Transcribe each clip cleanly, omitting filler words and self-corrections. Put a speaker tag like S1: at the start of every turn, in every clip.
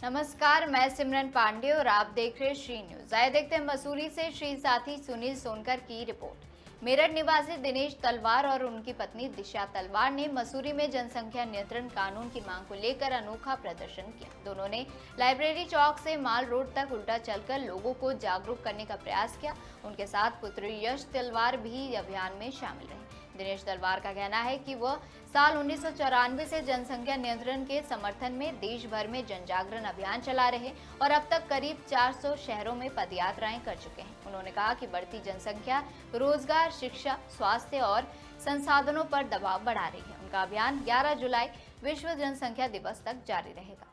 S1: नमस्कार, मैं सिमरन पांडे और आप देख रहे श्री न्यूज। आइए देखते हैं मसूरी से श्री साथी सुनील सोनकर की रिपोर्ट। मेरठ निवासी दिनेश तलवार और उनकी पत्नी दिशा तलवार ने मसूरी में जनसंख्या नियंत्रण कानून की मांग को लेकर अनोखा प्रदर्शन किया। दोनों ने लाइब्रेरी चौक से माल रोड तक उल्टा चलकर लोगों को जागरूक करने का प्रयास किया। उनके साथ पुत्र यश तलवार भी अभियान में शामिल रहे। दिनेश तलवार का कहना है कि वह साल 1994 से जनसंख्या नियंत्रण के समर्थन में देश भर में जन जागरण अभियान चला रहे और अब तक करीब 400 शहरों में पदयात्राएं कर चुके हैं। उन्होंने कहा कि बढ़ती जनसंख्या रोजगार, शिक्षा, स्वास्थ्य और संसाधनों पर दबाव बढ़ा रही है। उनका अभियान 11 जुलाई विश्व जनसंख्या दिवस तक जारी रहेगा।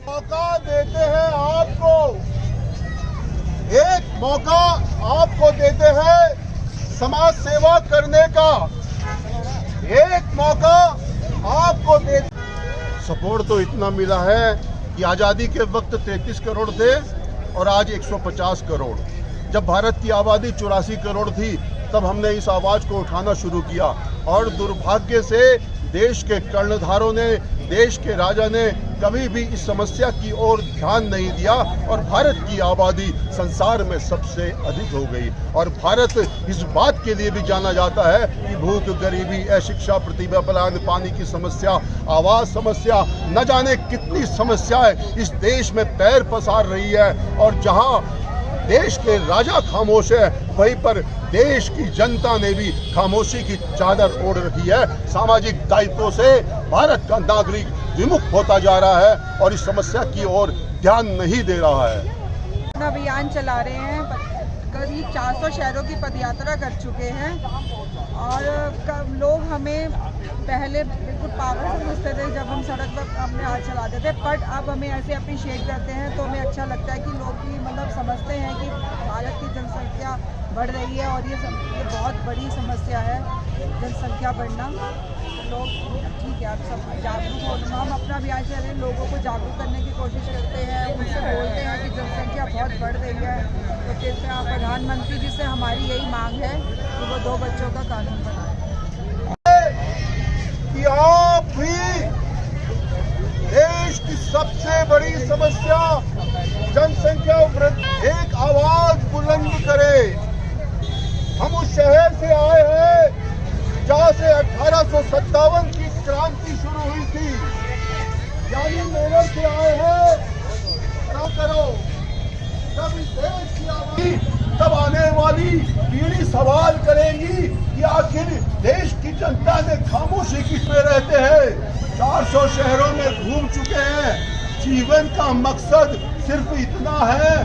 S2: मौका देते हैं आपको, एक मौका आपको देते हैं समाज सेवा करने का, एक मौका आपको दे। सपोर्ट तो इतना मिला है कि आज़ादी के वक्त 33 करोड़ थे और आज 150 करोड़। जब भारत की आबादी 84 करोड़ थी तब हमने इस आवाज़ को उठाना शुरू किया और दुर्भाग्य से देश के कर्णधारों ने, देश के राजा ने कभी भी इस समस्या की ओर ध्यान नहीं दिया और भारत की आबादी संसार में सबसे अधिक हो गई। और भारत इस बात के लिए भी जाना जाता है कि भूख, गरीबी, अशिक्षा, प्रतिभा पलायन, पानी की समस्या, आवास समस्या, न जाने कितनी समस्याएं इस देश में पैर पसार रही है। और जहां देश के राजा खामोश है, वहीं पर देश की जनता ने भी खामोशी की चादर ओढ़ रखी है। सामाजिक दायित्वों से भारत का नागरिक विमुख होता जा रहा है और इस समस्या की ओर ध्यान नहीं दे रहा है।
S3: अभियान चला रहे हैं, करीब 400 शहरों की पदयात्रा कर चुके हैं और लोग हमें पहले बिल्कुल पागल समझते थे जब हम सड़क पर अपने हाथ चलाते थे, बट अब हमें ऐसे अप्रिशिएट करते हैं तो हमें अच्छा लगता है कि लोग भी मतलब समझते हैं कि भारत की जनसंख्या बढ़ रही है और ये बहुत बड़ी समस्या है जनसंख्या बढ़ना। लोग ठीक है, आप सब जागरूक हो। हम अपना अभियान चला रहे हैं, लोगों को जागरूक करने की कोशिश करते हैं, उनसे बोलते हैं कि जनसंख्या बहुत बढ़ रही है। तो कहते हैं प्रधानमंत्री जी से हमारी यही मांग है कि वो 2 बच्चों का कानून बनाए।
S2: कि आप भी देश की सबसे बड़ी समस्या जनसंख्या वृद्धि एक आवाज बुलंद करे। हम उस शहर से आए हैं जहां से 1857 की क्रांति शुरू हुई थी, यानी मेरठ से आए हैं। करो जब इस देश की आबादी, तब आने वाली पीढ़ी सवाल करेगी कि आखिर देश की जनता ने खामोशी किस में रहते हैं। 400 शहरों में घूम चुके हैं। जीवन का मकसद सिर्फ इतना है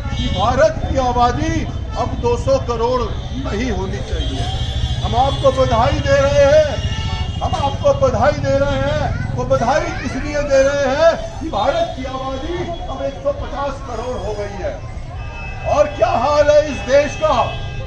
S2: कि भारत की आबादी अब 200 करोड़ नहीं होनी चाहिए। हम आपको बधाई दे रहे हैं, हम आपको बधाई दे रहे हैं। वो बधाई इसलिए दे रहे हैं कि भारत की आबादी अब 150 करोड़ हो गई है। और क्या हाल है इस देश का?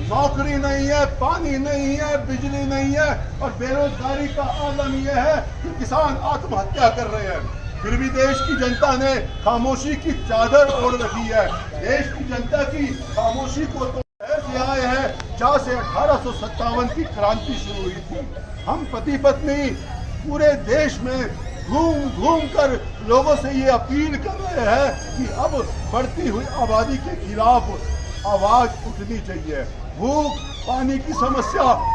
S2: नौकरी नहीं है, पानी नहीं है, बिजली नहीं है और बेरोजगारी का आलम यह है कि किसान आत्महत्या कर रहे हैं। फिर भी देश की जनता ने खामोशी की चादर ओढ़ रखी है। देश की जनता की खामोशी को तो ऐसे आए हैं जहाँ से 1857 की क्रांति शुरू हुई थी। हम पति पत्नी पूरे देश में घूम घूम कर लोगों से ये अपील कर रहे हैं कि अब बढ़ती हुई आबादी के खिलाफ आवाज उठनी चाहिए। भूख, पानी की समस्या